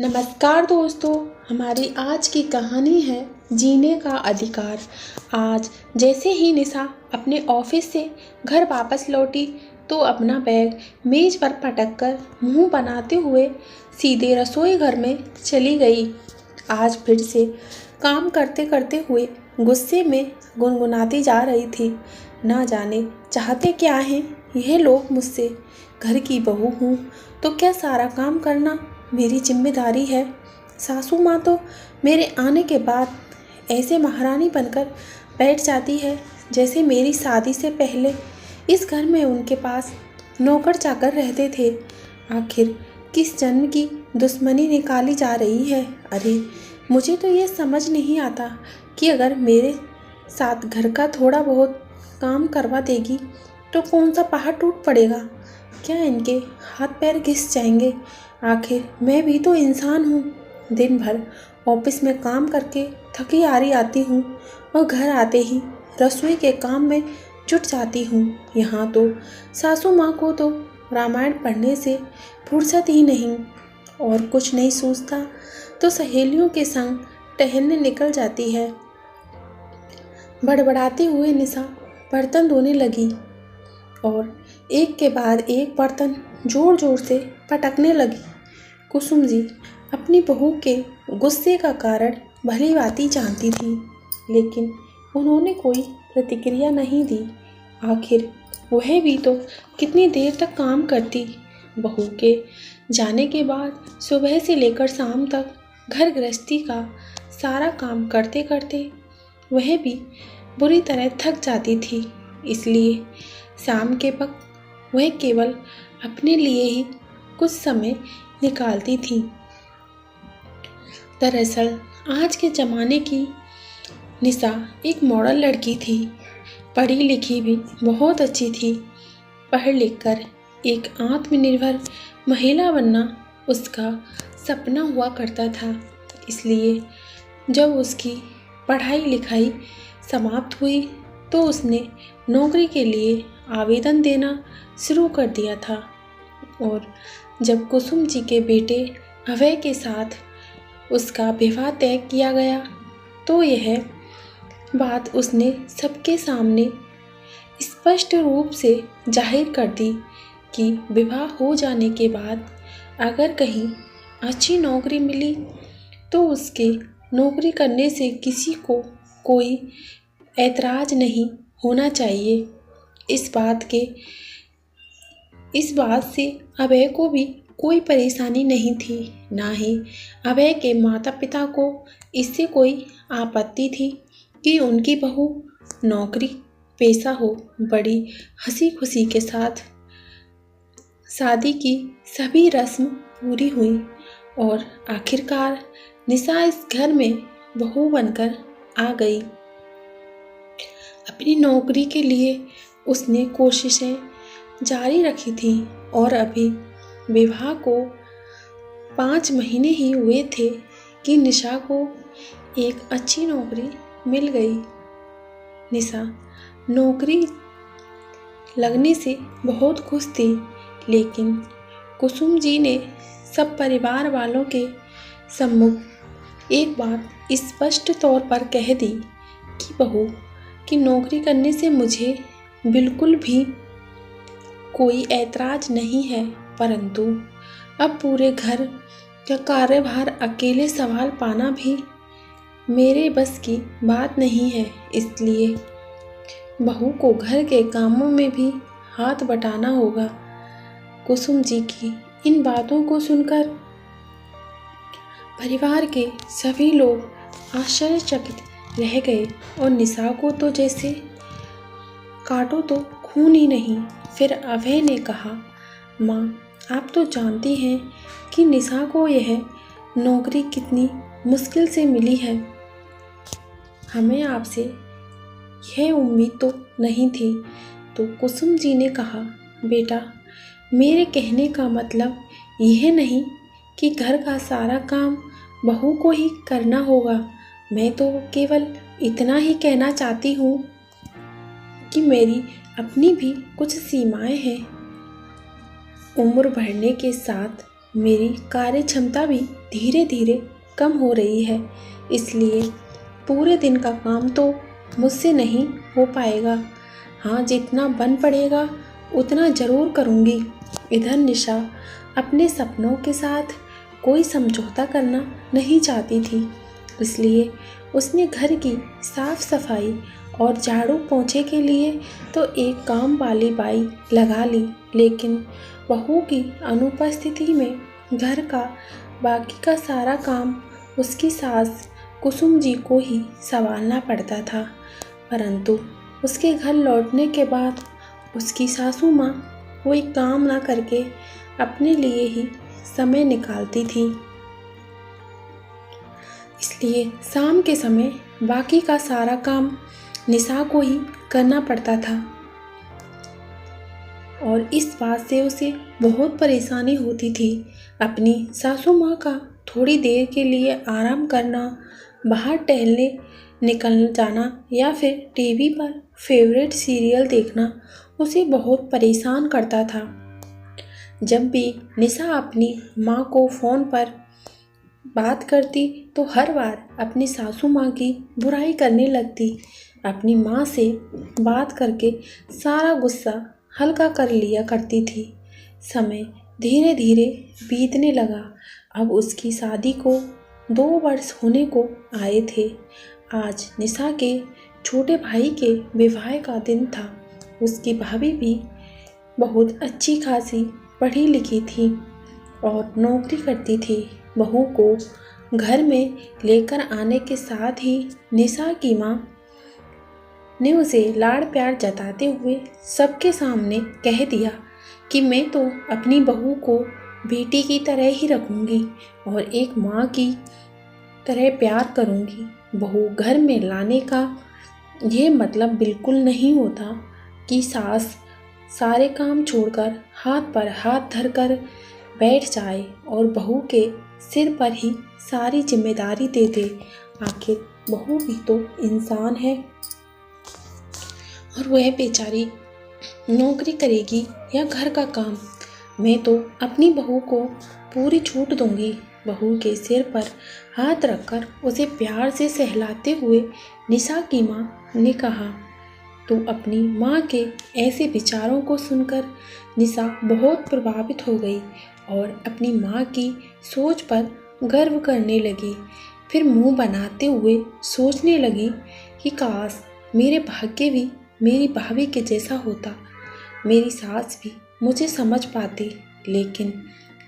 नमस्कार दोस्तों, हमारी आज की कहानी है जीने का अधिकार। आज जैसे ही निशा अपने ऑफिस से घर वापस लौटी तो अपना बैग मेज पर पटक कर मुंह बनाते हुए सीधे रसोई घर में चली गई। आज फिर से काम करते करते हुए गुस्से में गुनगुनाती जा रही थी। ना जाने चाहते क्या हैं यह लोग मुझसे। घर की बहू हूँ तो क्या सारा काम करना मेरी जिम्मेदारी है। सासू माँ तो मेरे आने के बाद ऐसे महारानी बनकर बैठ जाती है जैसे मेरी शादी से पहले इस घर में उनके पास नौकर चाकर रहते थे। आखिर किस जन्म की दुश्मनी निकाली जा रही है। अरे मुझे तो ये समझ नहीं आता कि अगर मेरे साथ घर का थोड़ा बहुत काम करवा देगी तो कौन सा पहाड़ टूट पड़ेगा। क्या इनके हाथ पैर घिस जाएंगे। आखिर मैं भी तो इंसान हूँ। दिन भर ऑफिस में काम करके थकी हारी आती हूँ और घर आते ही रसोई के काम में जुट जाती हूँ। यहाँ तो सासू माँ को तो रामायण पढ़ने से फुर्सत ही नहीं और कुछ नहीं सूझता तो सहेलियों के संग टहलने निकल जाती है। बड़बड़ाते हुए निशा बर्तन धोने लगी और एक के बाद एक बर्तन जोर जोर से पटकने लगी। कुसुम जी अपनी बहू के गुस्से का कारण भली भांति जानती थी, लेकिन उन्होंने कोई प्रतिक्रिया नहीं दी। आखिर वह भी तो कितनी देर तक काम करती। बहू के जाने के बाद सुबह से लेकर शाम तक घर गृहस्थी का सारा काम करते करते वह भी बुरी तरह थक जाती थी। इसलिए शाम के वक्त वह केवल अपने लिए ही कुछ समय निकालती थी। दरअसल आज के ज़माने की निशा एक मॉडल लड़की थी। पढ़ी लिखी भी बहुत अच्छी थी। पढ़ लिख कर एक आत्मनिर्भर महिला बनना उसका सपना हुआ करता था। इसलिए जब उसकी पढ़ाई लिखाई समाप्त हुई तो उसने नौकरी के लिए आवेदन देना शुरू कर दिया था। और जब कुसुम जी के बेटे अभय के साथ उसका विवाह तय किया गया तो यह बात उसने सबके सामने स्पष्ट रूप से जाहिर कर दी कि विवाह हो जाने के बाद अगर कहीं अच्छी नौकरी मिली तो उसके नौकरी करने से किसी को कोई ऐतराज़ नहीं होना चाहिए। इस बात से अभय को भी कोई परेशानी नहीं थी, ना ही अभय के माता पिता को इससे कोई आपत्ति थी कि उनकी बहू नौकरी पेशा हो। बड़ी हंसी खुशी के साथ शादी की सभी रस्म पूरी हुई और आखिरकार निशा इस घर में बहू बनकर आ गई। अपनी नौकरी के लिए उसने कोशिशें जारी रखी थी और अभी विवाह को 5 महीने ही हुए थे कि निशा को एक अच्छी नौकरी मिल गई। निशा नौकरी लगने से बहुत खुश थी, लेकिन कुसुम जी ने सब परिवार वालों के सम्मुख एक बात स्पष्ट तौर पर कह दी कि बहू की नौकरी करने से मुझे बिल्कुल भी कोई ऐतराज नहीं है, परंतु अब पूरे घर का कार्यभार अकेले संभाल पाना भी मेरे बस की बात नहीं है। इसलिए बहू को घर के कामों में भी हाथ बटाना होगा। कुसुम जी की इन बातों को सुनकर परिवार के सभी लोग आश्चर्यचकित रह गए और निशा को तो जैसे काटो तो खून ही नहीं। फिर अभय ने कहा, माँ आप तो जानती हैं कि निशा को यह नौकरी कितनी मुश्किल से मिली है। हमें आपसे यह उम्मीद तो नहीं थी। तो कुसुम जी ने कहा, बेटा मेरे कहने का मतलब यह नहीं कि घर का सारा काम बहू को ही करना होगा। मैं तो केवल इतना ही कहना चाहती हूँ कि मेरी अपनी भी कुछ सीमाएं हैं। उम्र बढ़ने के साथ मेरी कार्य क्षमता भी धीरे धीरे कम हो रही है, इसलिए पूरे दिन का काम तो मुझसे नहीं हो पाएगा। हाँ, जितना बन पड़ेगा उतना ज़रूर करूँगी। इधर निशा अपने सपनों के साथ कोई समझौता करना नहीं चाहती थी, इसलिए उसने घर की साफ सफाई और झाड़ू पोंछे के लिए तो एक काम वाली बाई लगा ली, लेकिन बहू की अनुपस्थिति में घर का बाकी का सारा काम उसकी सास कुसुम जी को ही संभालना पड़ता था। परंतु उसके घर लौटने के बाद उसकी सासू माँ कोई काम ना करके अपने लिए ही समय निकालती थी, इसलिए शाम के समय बाकी का सारा काम निशा को ही करना पड़ता था और इस बात से उसे बहुत परेशानी होती थी। अपनी सासू माँ का थोड़ी देर के लिए आराम करना, बाहर टहलने निकल जाना या फिर टीवी पर फेवरेट सीरियल देखना उसे बहुत परेशान करता था। जब भी निशा अपनी माँ को फ़ोन पर बात करती तो हर बार अपनी सासू माँ की बुराई करने लगती। अपनी माँ से बात करके सारा गुस्सा हल्का कर लिया करती थी। समय धीरे धीरे बीतने लगा। अब उसकी शादी को 2 वर्ष होने को आए थे। आज निशा के छोटे भाई के विवाह का दिन था। उसकी भाभी भी बहुत अच्छी खासी पढ़ी लिखी थी और नौकरी करती थी। बहू को घर में लेकर आने के साथ ही निशा की माँ ने उसे लाड़ प्यार जताते हुए सबके सामने कह दिया कि मैं तो अपनी बहू को बेटी की तरह ही रखूँगी और एक माँ की तरह प्यार करूँगी। बहू घर में लाने का ये मतलब बिल्कुल नहीं होता कि सास सारे काम छोड़कर हाथ पर हाथ धरकर बैठ जाए और बहू के सिर पर ही सारी जिम्मेदारी दे दे। आखिर बहू भी तो इंसान है और वह बेचारी नौकरी करेगी या घर का काम। मैं तो अपनी बहू को पूरी छूट दूंगी। बहू के सिर पर हाथ रखकर उसे प्यार से सहलाते हुए निशा की माँ ने कहा। तो अपनी माँ के ऐसे विचारों को सुनकर निशा बहुत प्रभावित हो गई और अपनी माँ की सोच पर गर्व करने लगी। फिर मुंह बनाते हुए सोचने लगी कि काश मेरे भाग्य भी मेरी भाभी के जैसा होता, मेरी सास भी मुझे समझ पाती, लेकिन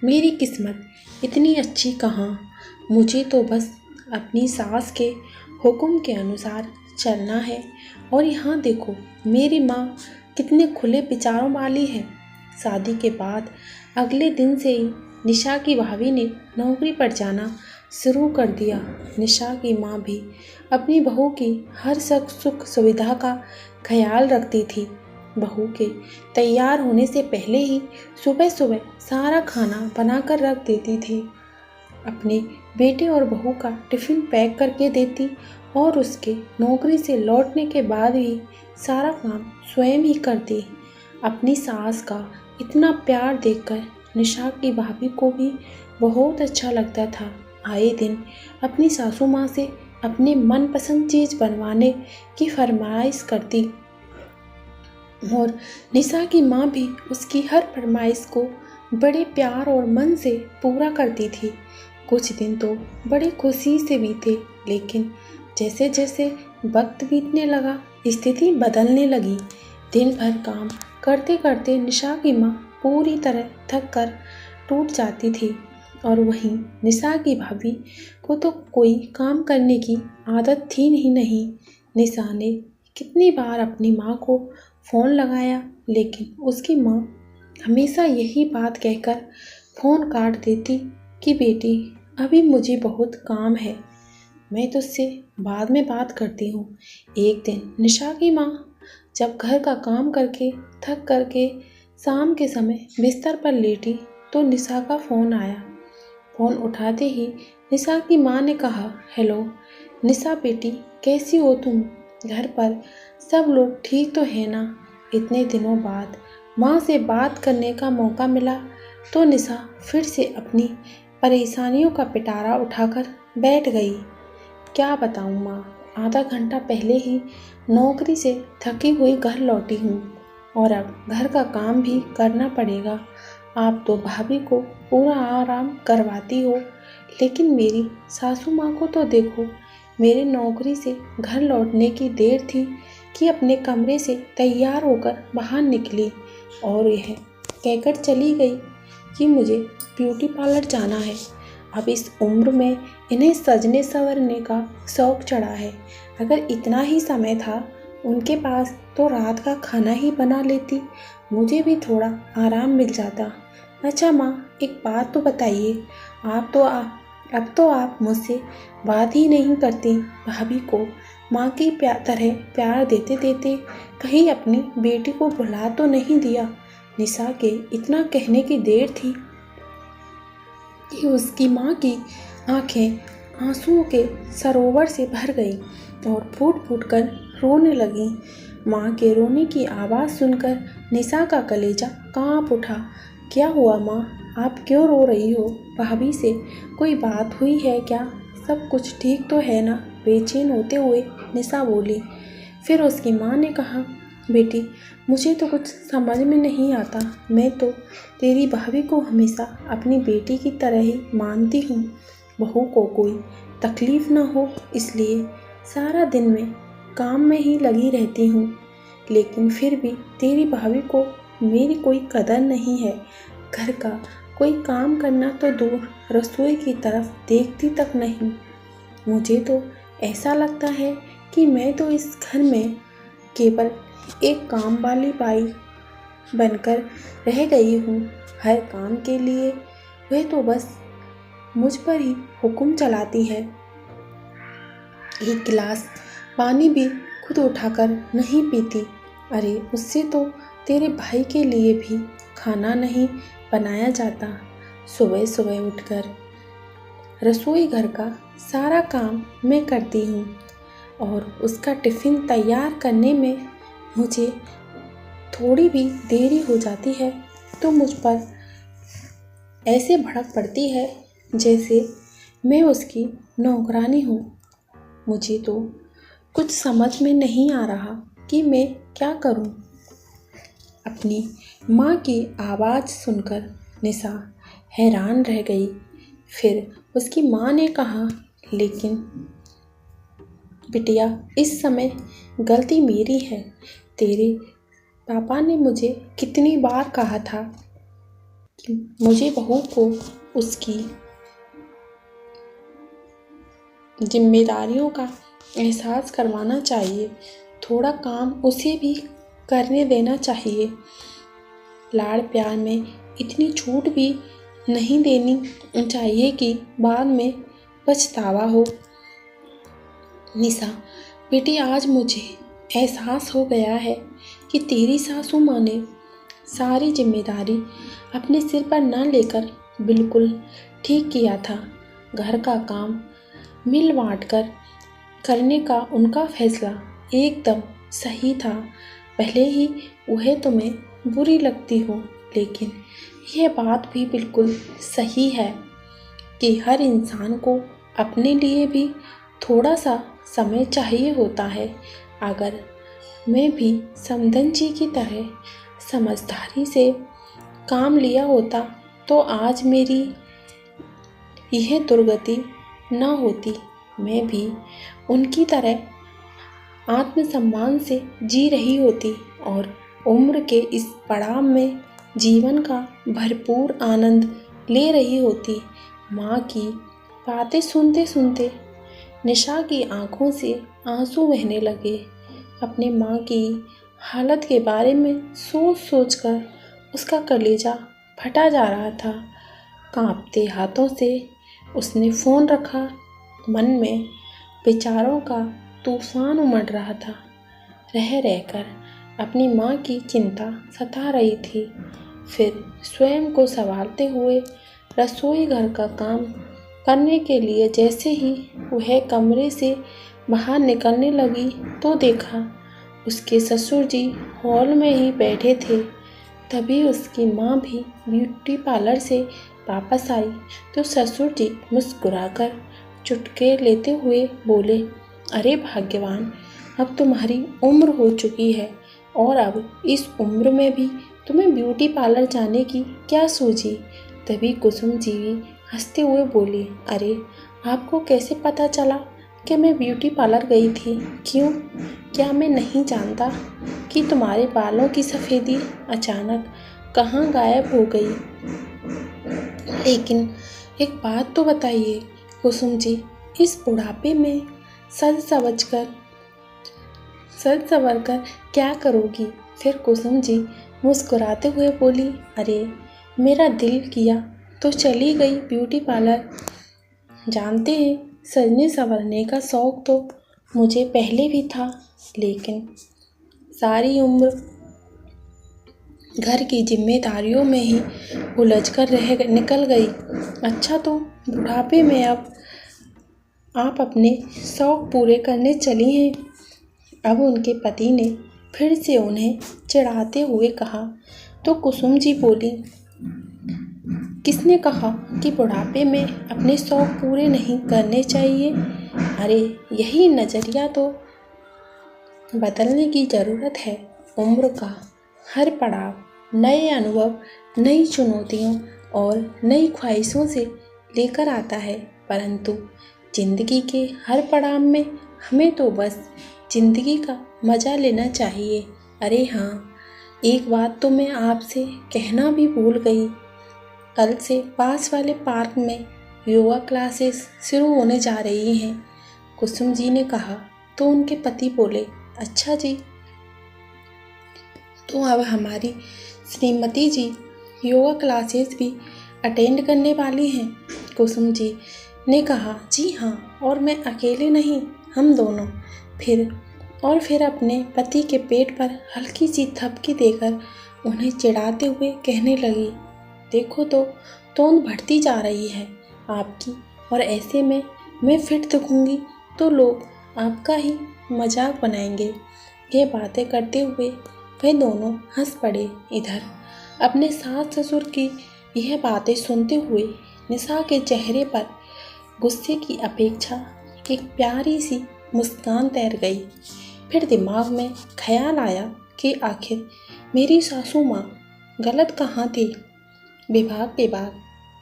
मेरी किस्मत इतनी अच्छी कहाँ। मुझे तो बस अपनी सास के हुक्म के अनुसार चलना है। और यहाँ देखो मेरी माँ कितने खुले विचारों वाली है। शादी के बाद अगले दिन से ही निशा की भाभी ने नौकरी पर जाना शुरू कर दिया। निशा की माँ भी अपनी बहू की हर सुख सुविधा का ख्याल रखती थी। बहू के तैयार होने से पहले ही सुबह सुबह सारा खाना बनाकर रख देती थी। अपने बेटे और बहू का टिफ़िन पैक करके देती और उसके नौकरी से लौटने के बाद ही सारा काम स्वयं ही करती। अपनी सास का इतना प्यार देखकर निशा की भाभी को भी बहुत अच्छा लगता था। आए दिन अपनी सासू माँ से अपने मनपसंद चीज़ बनवाने की फरमाइश करती और निशा की माँ भी उसकी हर फरमाइश को बड़े प्यार और मन से पूरा करती थी। कुछ दिन तो बड़ी खुशी से बीते, लेकिन जैसे जैसे वक्त बीतने लगा स्थिति बदलने लगी। दिन भर काम करते करते निशा की माँ पूरी तरह थक कर टूट जाती थी और वहीं निशा की भाभी को तो कोई काम करने की आदत थी ही नहीं। निशा ने कितनी बार अपनी माँ को फ़ोन लगाया, लेकिन उसकी माँ हमेशा यही बात कहकर फ़ोन काट देती कि बेटी अभी मुझे बहुत काम है, मैं तुझसे बाद में बात करती हूँ। एक दिन निशा की माँ जब घर का काम करके थक करके शाम के समय बिस्तर पर लेटी तो निशा का फ़ोन आया। फ़ोन उठाते ही निशा की माँ ने कहा, हेलो निशा बेटी, कैसी हो तुम? घर पर सब लोग ठीक तो है ना? इतने दिनों बाद माँ से बात करने का मौका मिला। तो निशा फिर से अपनी परेशानियों का पिटारा उठाकर बैठ गई। क्या बताऊँ माँ, आधा घंटा पहले ही नौकरी से थकी हुई घर लौटी हूँ और अब घर का काम भी करना पड़ेगा। आप तो भाभी को पूरा आराम करवाती हो, लेकिन मेरी सासू माँ को तो देखो। मेरे नौकरी से घर लौटने की देर थी कि अपने कमरे से तैयार होकर बाहर निकली और यह कहकर चली गई कि मुझे ब्यूटी पार्लर जाना है। अब इस उम्र में इन्हें सजने संवरने का शौक चढ़ा है। अगर इतना ही समय था उनके पास तो रात का खाना ही बना लेती, मुझे भी थोड़ा आराम मिल जाता। अच्छा माँ, एक बात तो बताइए, अब तो आप मुझसे बात ही नहीं करती। भाभी को माँ की तरह प्यार देते देते कहीं अपनी बेटी को भुला तो नहीं दिया। निशा के इतना कहने की देर थी कि उसकी माँ की आंखें आंसुओं के सरोवर से भर गई और फूट फूट कर रोने लगी। माँ के रोने की आवाज़ सुनकर निशा का कलेजा कांप उठा। क्या हुआ माँ, आप क्यों रो रही हो? भाभी से कोई बात हुई है क्या? सब कुछ ठीक तो है ना? बेचैन होते हुए निशा बोली। फिर उसकी माँ ने कहा, बेटी मुझे तो कुछ समझ में नहीं आता। मैं तो तेरी भाभी को हमेशा अपनी बेटी की तरह ही मानती हूँ। बहू को कोई तकलीफ़ ना हो इसलिए सारा दिन मैं काम में ही लगी रहती हूँ, लेकिन फिर भी तेरी भाभी को मेरी कोई कदर नहीं है। घर का कोई काम करना तो दूर, रसोई की तरफ देखती तक नहीं। मुझे तो ऐसा लगता है कि मैं तो इस घर में केवल एक काम वाली बाई बनकर रह गई हूँ। हर काम के लिए वह तो बस मुझ पर ही हुक्म चलाती है। एक गिलास पानी भी खुद उठाकर नहीं पीती। अरे उससे तो तेरे भाई के लिए भी खाना नहीं बनाया जाता। सुबह सुबह उठकर रसोई घर का सारा काम मैं करती हूँ और उसका टिफ़िन तैयार करने में मुझे थोड़ी भी देरी हो जाती है तो मुझ पर ऐसे भड़क पड़ती है जैसे मैं उसकी नौकरानी हूँ। मुझे तो कुछ समझ में नहीं आ रहा कि मैं क्या करूँ। अपनी माँ की आवाज़ सुनकर निशा हैरान रह गई। फिर उसकी माँ ने कहा, लेकिन बिटिया इस समय गलती मेरी है। तेरे पापा ने मुझे कितनी बार कहा था कि मुझे बहू को उसकी जिम्मेदारियों का एहसास करवाना चाहिए। थोड़ा काम उसे भी करने देना चाहिए। लाड़ प्यार में इतनी छूट भी नहीं देनी चाहिए कि बाद में पछतावा हो। निशा बेटी, आज मुझे एहसास हो गया है कि तेरी सासू माँ ने सारी जिम्मेदारी अपने सिर पर न लेकर बिल्कुल ठीक किया था। घर का काम मिल बाँट कर करने का उनका फैसला एकदम सही था। भले ही वह तुम्हें बुरी लगती हो, लेकिन यह बात भी बिल्कुल सही है कि हर इंसान को अपने लिए भी थोड़ा सा समय चाहिए होता है। अगर मैं भी समधन जी की तरह समझदारी से काम लिया होता तो आज मेरी यह दुर्गति न होती। मैं भी उनकी तरह आत्मसम्मान से जी रही होती और उम्र के इस पड़ाव में जीवन का भरपूर आनंद ले रही होती। माँ की बातें सुनते सुनते निशा की आंखों से आंसू बहने लगे। अपने माँ की हालत के बारे में सोच सोच कर उसका कलेजा फटा जा रहा था। कांपते हाथों से उसने फ़ोन रखा। मन में विचारों का तूफान उमड़ रहा था। रह रहकर अपनी माँ की चिंता सता रही थी। फिर स्वयं को संभालते हुए रसोई घर का काम करने के लिए जैसे ही वह कमरे से बाहर निकलने लगी तो देखा उसके ससुर जी हॉल में ही बैठे थे। तभी उसकी माँ भी ब्यूटी पार्लर से वापस आई तो ससुर जी मुस्कुराकर चुटकी लेते हुए बोले, अरे भाग्यवान, अब तुम्हारी उम्र हो चुकी है और अब इस उम्र में भी तुम्हें ब्यूटी पार्लर जाने की क्या सूझी। तभी कुसुम जी हंसते हुए बोली, अरे आपको कैसे पता चला कि मैं ब्यूटी पार्लर गई थी? क्यों, क्या मैं नहीं जानता कि तुम्हारे बालों की सफ़ेदी अचानक कहाँ गायब हो गई? लेकिन एक बात तो बताइए कुसुम जी, इस बुढ़ापे में सज संवर कर क्या करोगी? फिर कुसुम जी मुस्कुराते हुए बोली, अरे मेरा दिल किया तो चली गई ब्यूटी पार्लर। जानते हैं, सजने संवरने का शौक़ तो मुझे पहले भी था, लेकिन सारी उम्र घर की जिम्मेदारियों में ही उलझकर निकल गई। अच्छा, तो बुढ़ापे में अब आप अपने शौक़ पूरे करने चली हैं। अब उनके पति ने फिर से उन्हें चिढ़ाते हुए कहा तो कुसुम जी बोली, किसने कहा कि बुढ़ापे में अपने शौक़ पूरे नहीं करने चाहिए? अरे यही नज़रिया तो बदलने की ज़रूरत है। उम्र का हर पड़ाव नए अनुभव, नई चुनौतियों और नई ख्वाहिशों से लेकर आता है, परंतु ज़िंदगी के हर पड़ाव में हमें तो बस ज़िंदगी का मज़ा लेना चाहिए। अरे हाँ, एक बात तो मैं आपसे कहना भी भूल गई, कल से पास वाले पार्क में योगा क्लासेस शुरू होने जा रही हैं। कुसुम जी ने कहा तो उनके पति बोले, अच्छा जी, तो अब हमारी श्रीमती जी योगा क्लासेस भी अटेंड करने वाली हैं। कुसुम जी ने कहा, जी हाँ, और मैं अकेले नहीं, हम दोनों। फिर अपने पति के पेट पर हल्की सी थपकी देकर उन्हें चिढ़ाते हुए कहने लगी, देखो तो तोंद बढ़ती जा रही है आपकी, और ऐसे में मैं फिट दिखूंगी तो लोग आपका ही मजाक बनाएंगे। ये बातें करते हुए वे दोनों हंस पड़े। इधर अपने सास ससुर की यह बातें सुनते हुए निशा के चेहरे पर गुस्से की अपेक्षा एक प्यारी सी मुस्कान तैर गई। फिर दिमाग में ख्याल आया कि आखिर मेरी सासू माँ गलत कहाँ थी। विवाह के बाद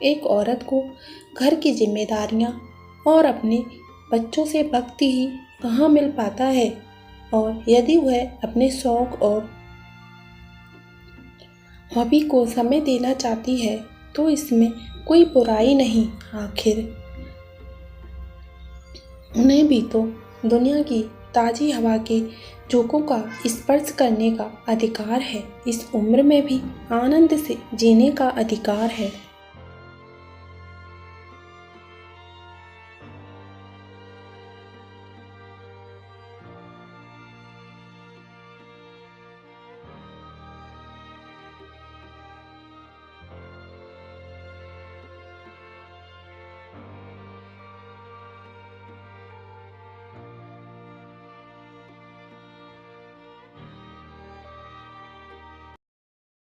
एक औरत को घर की जिम्मेदारियाँ और अपने बच्चों से वक्त ही कहाँ मिल पाता है, और यदि वह अपने शौक़ और हॉबी को समय देना चाहती है तो इसमें कोई बुराई नहीं। आखिर उन्हें भी तो दुनिया की ताज़ी हवा के झोंकों का स्पर्श करने का अधिकार है। इस उम्र में भी आनंद से जीने का अधिकार है।